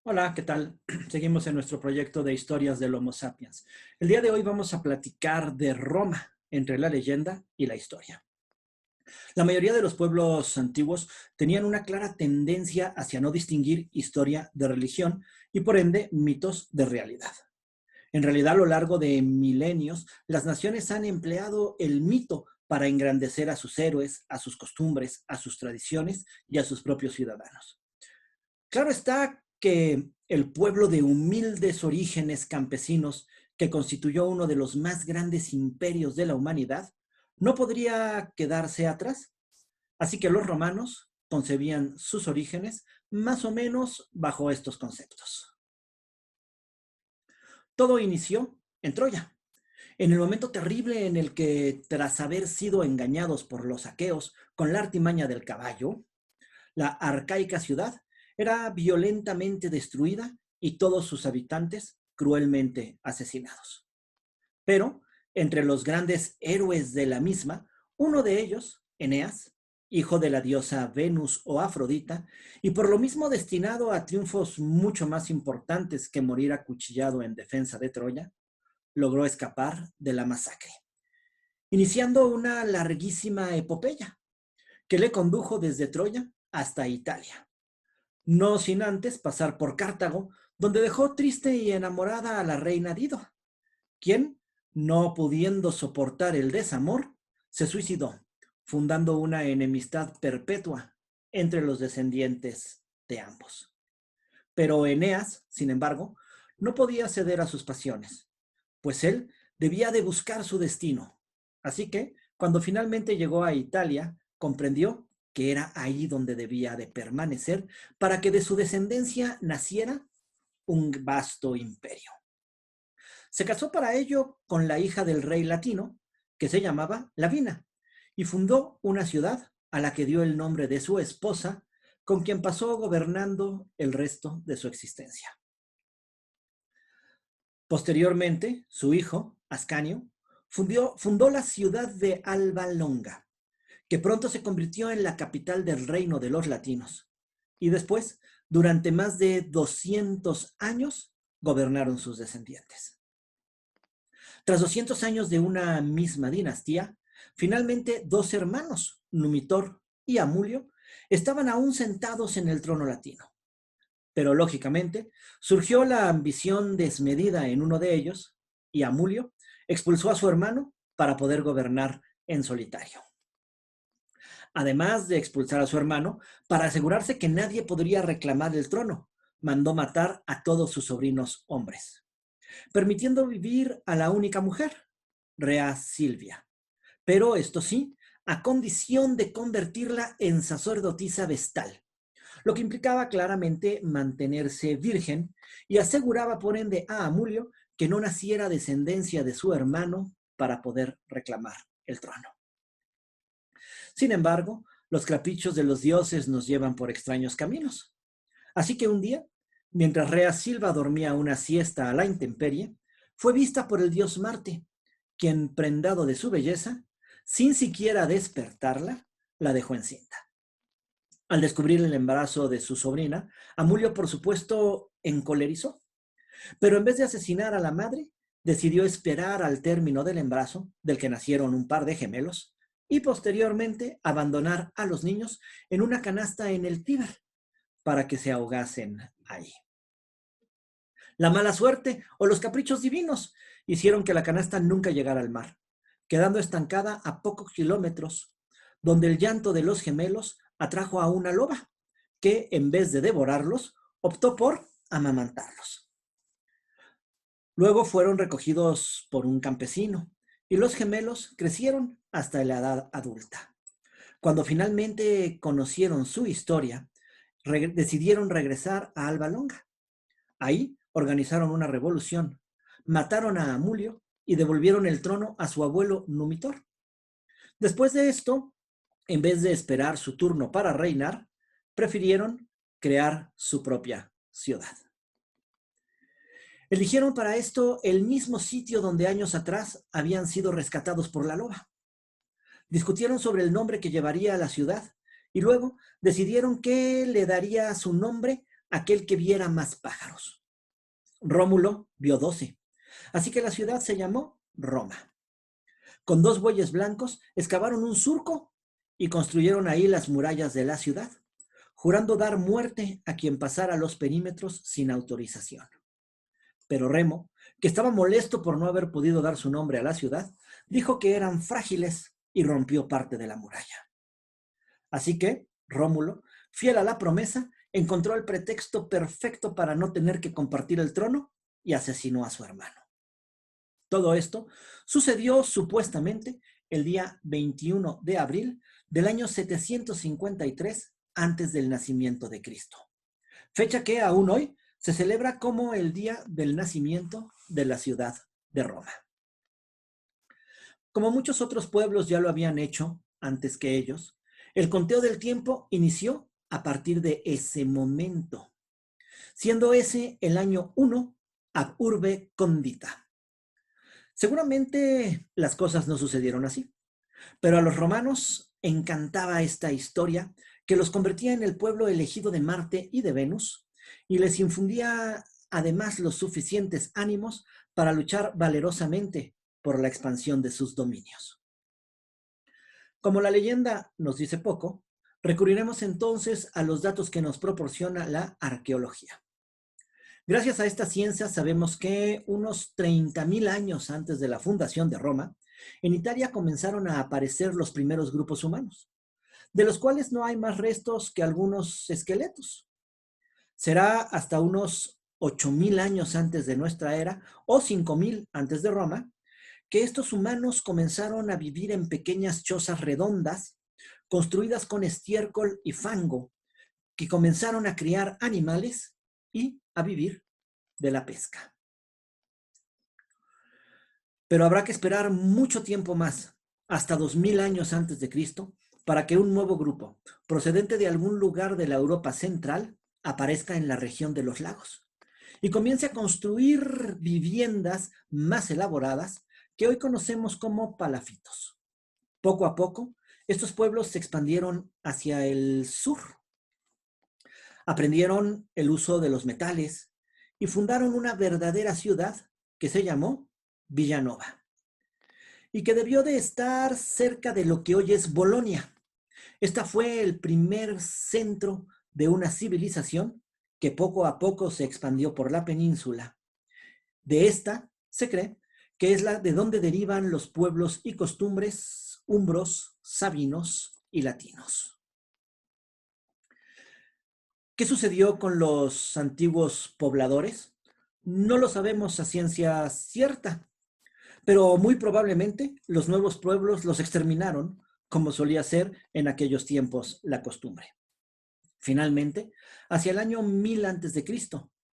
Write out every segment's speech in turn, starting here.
Hola, ¿qué tal? Seguimos en nuestro proyecto de historias del Homo sapiens. El día de hoy vamos a platicar de Roma, entre la leyenda y la historia. La mayoría de los pueblos antiguos tenían una clara tendencia hacia no distinguir historia de religión y por ende mitos de realidad. En realidad, a lo largo de milenios, las naciones han empleado el mito para engrandecer a sus héroes, a sus costumbres, a sus tradiciones y a sus propios ciudadanos. Claro está que el pueblo de humildes orígenes campesinos, que constituyó uno de los más grandes imperios de la humanidad, no podría quedarse atrás. Así que los romanos concebían sus orígenes más o menos bajo estos conceptos. Todo inició en Troya, en el momento terrible en el que, tras haber sido engañados por los aqueos con la artimaña del caballo, la arcaica ciudad era violentamente destruida y todos sus habitantes cruelmente asesinados. Pero entre los grandes héroes de la misma, uno de ellos, Eneas, hijo de la diosa Venus o Afrodita, y por lo mismo destinado a triunfos mucho más importantes que morir acuchillado en defensa de Troya, logró escapar de la masacre, iniciando una larguísima epopeya que le condujo desde Troya hasta Italia, no sin antes pasar por Cartago, donde dejó triste y enamorada a la reina Dido, quien, no pudiendo soportar el desamor, se suicidó, fundando una enemistad perpetua entre los descendientes de ambos. Pero Eneas, sin embargo, no podía ceder a sus pasiones, pues él debía de buscar su destino. Así que, cuando finalmente llegó a Italia, comprendió que era ahí donde debía de permanecer para que de su descendencia naciera un vasto imperio. Se casó para ello con la hija del rey latino, que se llamaba Lavina, y fundó una ciudad a la que dio el nombre de su esposa, con quien pasó gobernando el resto de su existencia. Posteriormente, su hijo, Ascanio, fundó la ciudad de Alba Longa, que pronto se convirtió en la capital del reino de los latinos. Y después, durante más de 200 años, gobernaron sus descendientes. Tras 200 años de una misma dinastía, finalmente dos hermanos, Numitor y Amulio, estaban aún sentados en el trono latino. Pero lógicamente surgió la ambición desmedida en uno de ellos y Amulio expulsó a su hermano para poder gobernar en solitario. Además de expulsar a su hermano, para asegurarse que nadie podría reclamar el trono, mandó matar a todos sus sobrinos hombres, permitiendo vivir a la única mujer, Rea Silvia. Pero esto sí, a condición de convertirla en sacerdotisa vestal, lo que implicaba claramente mantenerse virgen y aseguraba por ende a Amulio que no naciera descendencia de su hermano para poder reclamar el trono. Sin embargo, los caprichos de los dioses nos llevan por extraños caminos. Así que un día, mientras Rea Silva dormía una siesta a la intemperie, fue vista por el dios Marte, quien, prendado de su belleza, sin siquiera despertarla, la dejó encinta. Al descubrir el embarazo de su sobrina, Amulio, por supuesto, encolerizó, pero en vez de asesinar a la madre, decidió esperar al término del embarazo, del que nacieron un par de gemelos, y posteriormente abandonar a los niños en una canasta en el Tíber para que se ahogasen ahí. La mala suerte o los caprichos divinos hicieron que la canasta nunca llegara al mar, quedando estancada a pocos kilómetros, donde el llanto de los gemelos atrajo a una loba, que en vez de devorarlos, optó por amamantarlos. Luego fueron recogidos por un campesino y los gemelos crecieron hasta la edad adulta. Cuando finalmente conocieron su historia, decidieron regresar a Alba Longa. Ahí organizaron una revolución, mataron a Amulio y devolvieron el trono a su abuelo Numitor. Después de esto, en vez de esperar su turno para reinar, prefirieron crear su propia ciudad. Eligieron para esto el mismo sitio donde años atrás habían sido rescatados por la loba. Discutieron sobre el nombre que llevaría a la ciudad y luego decidieron que le daría su nombre aquel que viera más pájaros. Rómulo vio 12, así que la ciudad se llamó Roma. Con 2 bueyes blancos excavaron un surco y construyeron ahí las murallas de la ciudad, jurando dar muerte a quien pasara los perímetros sin autorización. Pero Remo, que estaba molesto por no haber podido dar su nombre a la ciudad, dijo que eran frágiles y rompió parte de la muralla. Así que Rómulo, fiel a la promesa, encontró el pretexto perfecto para no tener que compartir el trono y asesinó a su hermano. Todo esto sucedió supuestamente el día 21 de abril del año 753 antes del nacimiento de Cristo, fecha que aún hoy se celebra como el día del nacimiento de la ciudad de Roma. Como muchos otros pueblos ya lo habían hecho antes que ellos, el conteo del tiempo inició a partir de ese momento, siendo ese el año 1 ab urbe condita. Seguramente las cosas no sucedieron así, pero a los romanos encantaba esta historia que los convertía en el pueblo elegido de Marte y de Venus y les infundía además los suficientes ánimos para luchar valerosamente por la expansión de sus dominios. Como la leyenda nos dice poco, recurriremos entonces a los datos que nos proporciona la arqueología. Gracias a esta ciencia sabemos que unos 30.000 años antes de la fundación de Roma, en Italia comenzaron a aparecer los primeros grupos humanos, de los cuales no hay más restos que algunos esqueletos. Será hasta unos 8.000 años antes de nuestra era o 5.000 antes de Roma, que estos humanos comenzaron a vivir en pequeñas chozas redondas, construidas con estiércol y fango, que comenzaron a criar animales y a vivir de la pesca. Pero habrá que esperar mucho tiempo más, hasta 2.000 años antes de Cristo, para que un nuevo grupo, procedente de algún lugar de la Europa central, aparezca en la región de los lagos y comience a construir viviendas más elaboradas que hoy conocemos como palafitos. Poco a poco, estos pueblos se expandieron hacia el sur. Aprendieron el uso de los metales y fundaron una verdadera ciudad que se llamó Villanova y que debió de estar cerca de lo que hoy es Bolonia. Esta fue el primer centro de una civilización que poco a poco se expandió por la península. De esta se cree que es la de donde derivan los pueblos y costumbres umbros, sabinos y latinos. ¿Qué sucedió con los antiguos pobladores? No lo sabemos a ciencia cierta, pero muy probablemente los nuevos pueblos los exterminaron, como solía ser en aquellos tiempos la costumbre. Finalmente, hacia el año 1000 a.C.,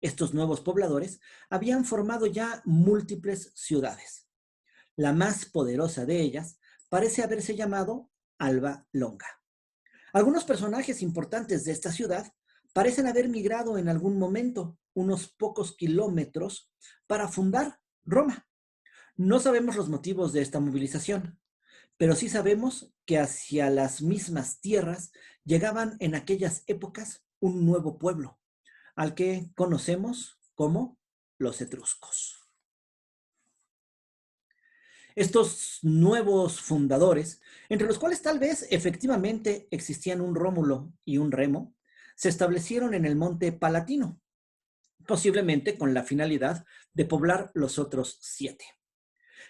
estos nuevos pobladores habían formado ya múltiples ciudades. La más poderosa de ellas parece haberse llamado Alba Longa. Algunos personajes importantes de esta ciudad parecen haber migrado en algún momento unos pocos kilómetros para fundar Roma. No sabemos los motivos de esta movilización, pero sí sabemos que hacia las mismas tierras llegaban en aquellas épocas un nuevo pueblo, al que conocemos como los etruscos. Estos nuevos fundadores, entre los cuales tal vez efectivamente existían un Rómulo y un Remo, se establecieron en el monte Palatino, posiblemente con la finalidad de poblar los otros 7.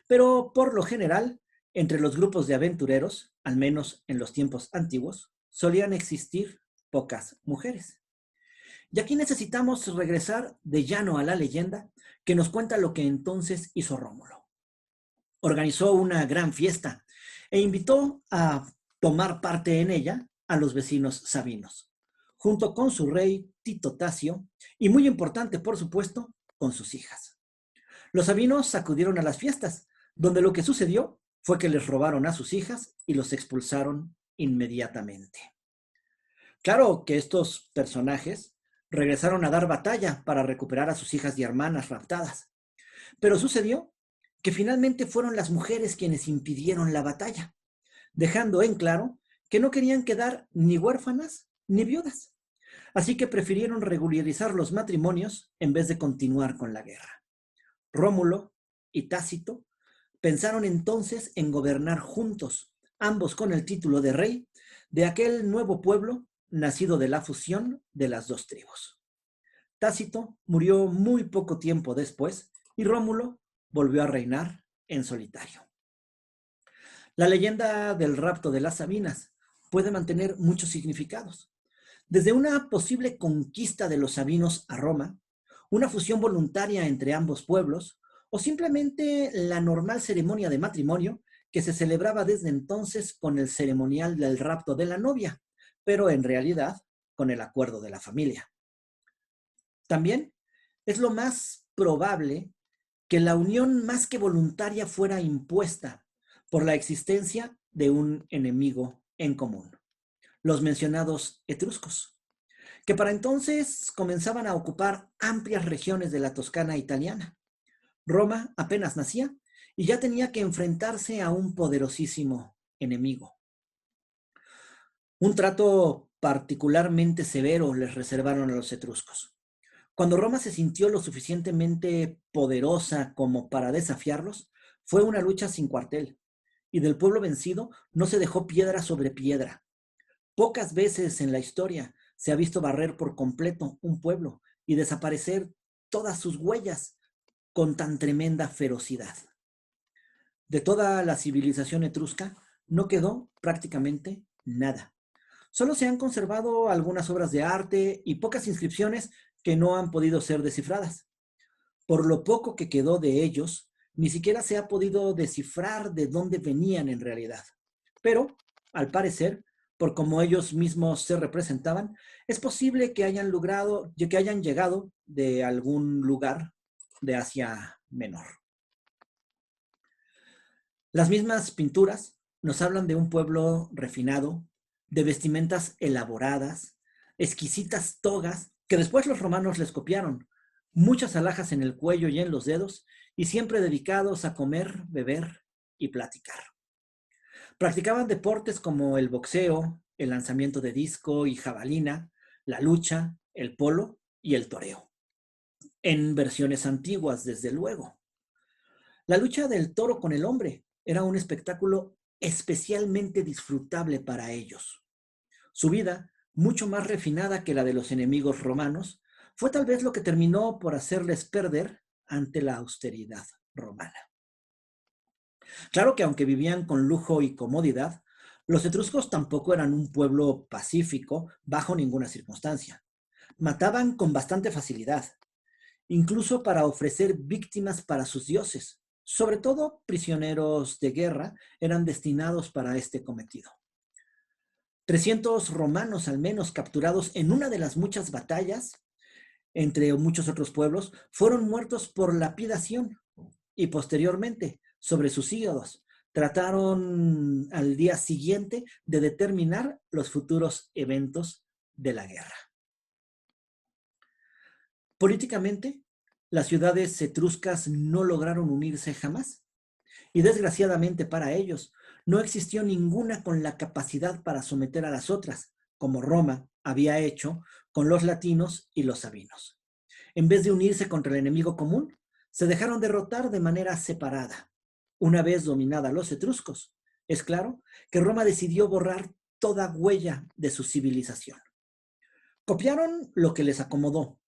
Pero por lo general, entre los grupos de aventureros, al menos en los tiempos antiguos, solían existir pocas mujeres. Y aquí necesitamos regresar de llano a la leyenda que nos cuenta lo que entonces hizo Rómulo. Organizó una gran fiesta e invitó a tomar parte en ella a los vecinos sabinos, junto con su rey Tito Tasio y, muy importante por supuesto, con sus hijas. Los sabinos acudieron a las fiestas, donde lo que sucedió fue que les robaron a sus hijas y los expulsaron inmediatamente. Claro que estos personajes regresaron a dar batalla para recuperar a sus hijas y hermanas raptadas, pero sucedió que finalmente fueron las mujeres quienes impidieron la batalla, dejando en claro que no querían quedar ni huérfanas ni viudas. Así que prefirieron regularizar los matrimonios en vez de continuar con la guerra. Rómulo y Tácito pensaron entonces en gobernar juntos, ambos con el título de rey de aquel nuevo pueblo nacido de la fusión de las dos tribus. Tácito murió muy poco tiempo después y Rómulo volvió a reinar en solitario. La leyenda del rapto de las Sabinas puede mantener muchos significados. Desde una posible conquista de los sabinos a Roma, una fusión voluntaria entre ambos pueblos, o simplemente la normal ceremonia de matrimonio que se celebraba desde entonces con el ceremonial del rapto de la novia, pero en realidad con el acuerdo de la familia. También es lo más probable que la unión más que voluntaria fuera impuesta por la existencia de un enemigo en común, los mencionados etruscos, que para entonces comenzaban a ocupar amplias regiones de la Toscana italiana. Roma apenas nacía y ya tenía que enfrentarse a un poderosísimo enemigo. Un trato particularmente severo les reservaron a los etruscos. Cuando Roma se sintió lo suficientemente poderosa como para desafiarlos, fue una lucha sin cuartel, y del pueblo vencido no se dejó piedra sobre piedra. Pocas veces en la historia se ha visto barrer por completo un pueblo y desaparecer todas sus huellas con tan tremenda ferocidad. De toda la civilización etrusca no quedó prácticamente nada. Solo se han conservado algunas obras de arte y pocas inscripciones que no han podido ser descifradas. Por lo poco que quedó de ellos, ni siquiera se ha podido descifrar de dónde venían en realidad. Pero, al parecer, por cómo ellos mismos se representaban, es posible que hayan llegado de algún lugar de Asia Menor. Las mismas pinturas nos hablan de un pueblo refinado, de vestimentas elaboradas, exquisitas togas que después los romanos les copiaron, muchas alhajas en el cuello y en los dedos, y siempre dedicados a comer, beber y platicar. Practicaban deportes como el boxeo, el lanzamiento de disco y jabalina, la lucha, el polo y el toreo. En versiones antiguas, desde luego. La lucha del toro con el hombre era un espectáculo especialmente disfrutable para ellos. Su vida, mucho más refinada que la de los enemigos romanos, fue tal vez lo que terminó por hacerles perder ante la austeridad romana. Claro que aunque vivían con lujo y comodidad, los etruscos tampoco eran un pueblo pacífico bajo ninguna circunstancia. Mataban con bastante facilidad, incluso para ofrecer víctimas para sus dioses. Sobre todo prisioneros de guerra eran destinados para este cometido. 300 romanos al menos capturados en una de las muchas batallas, entre muchos otros pueblos, fueron muertos por lapidación y posteriormente, sobre sus hígados, trataron al día siguiente de determinar los futuros eventos de la guerra. Políticamente, las ciudades etruscas no lograron unirse jamás y desgraciadamente para ellos no existió ninguna con la capacidad para someter a las otras, como Roma había hecho con los latinos y los sabinos. En vez de unirse contra el enemigo común, se dejaron derrotar de manera separada. Una vez dominada los etruscos, es claro que Roma decidió borrar toda huella de su civilización. Copiaron lo que les acomodó.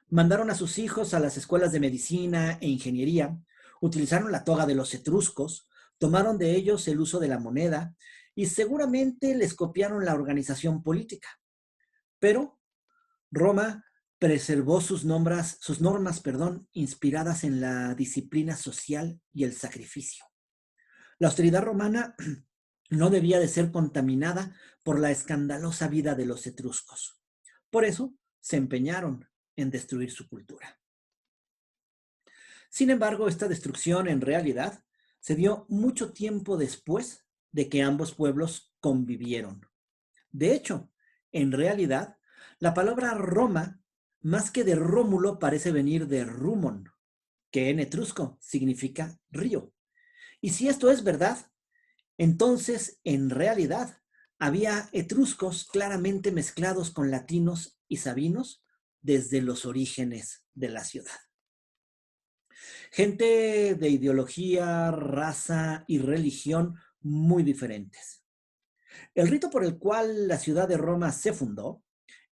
Mandaron a sus hijos a las escuelas de medicina e ingeniería, utilizaron la toga de los etruscos, tomaron de ellos el uso de la moneda y seguramente les copiaron la organización política. Pero Roma preservó sus normas, inspiradas en la disciplina social y el sacrificio. La austeridad romana no debía de ser contaminada por la escandalosa vida de los etruscos. Por eso se empeñaron en destruir su cultura. Sin embargo, esta destrucción en realidad se dio mucho tiempo después de que ambos pueblos convivieron. De hecho, en realidad, la palabra Roma, más que de Rómulo, parece venir de Rumon, que en etrusco significa río. Y si esto es verdad, entonces, en realidad, Había etruscos claramente mezclados con latinos y sabinos desde los orígenes de la ciudad. Gente de ideología, raza y religión muy diferentes. El rito por el cual la ciudad de Roma se fundó,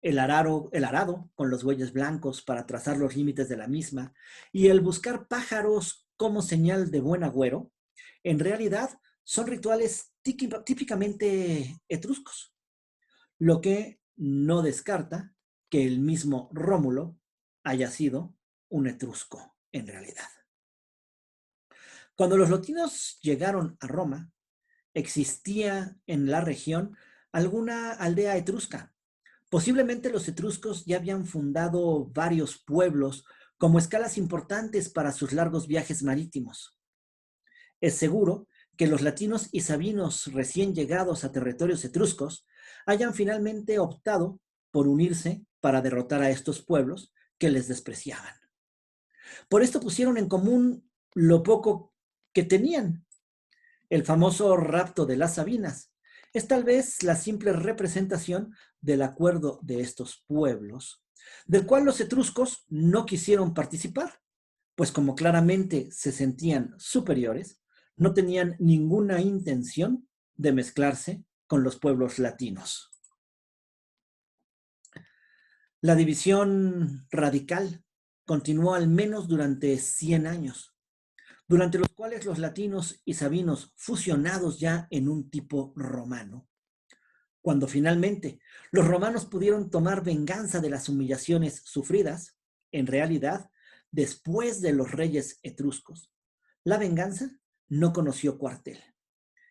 el arado con los bueyes blancos para trazar los límites de la misma, y el buscar pájaros como señal de buen agüero, en realidad son rituales típicamente etruscos, lo que no descarta que el mismo Rómulo haya sido un etrusco en realidad. Cuando los latinos llegaron a Roma, existía en la región alguna aldea etrusca. Posiblemente los etruscos ya habían fundado varios pueblos como escalas importantes para sus largos viajes marítimos. Es seguro que los latinos y sabinos recién llegados a territorios etruscos hayan finalmente optado por unirse para derrotar a estos pueblos que les despreciaban. Por esto pusieron en común lo poco que tenían. El famoso rapto de las Sabinas es tal vez la simple representación del acuerdo de estos pueblos, del cual los etruscos no quisieron participar, pues como claramente se sentían superiores, no tenían ninguna intención de mezclarse con los pueblos latinos. La división radical continuó al menos durante 100 años, durante los cuales los latinos y sabinos, fusionados ya en un tipo romano, cuando finalmente los romanos pudieron tomar venganza de las humillaciones sufridas, en realidad, después de los reyes etruscos, la venganza no conoció cuartel.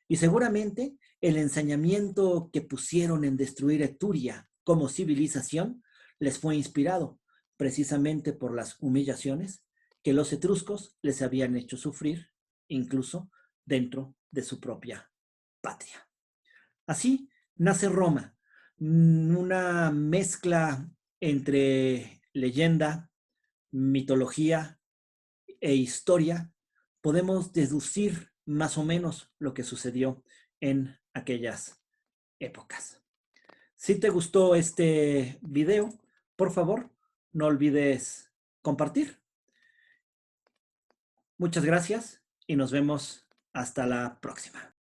Y seguramente el ensañamiento que pusieron en destruir Etruria como civilización les fue inspirado precisamente por las humillaciones que los etruscos les habían hecho sufrir, incluso dentro de su propia patria. Así nace Roma, una mezcla entre leyenda, mitología e historia. Podemos deducir más o menos lo que sucedió en aquellas épocas. Si te gustó este video, por favor, no olvides compartir. Muchas gracias y nos vemos hasta la próxima.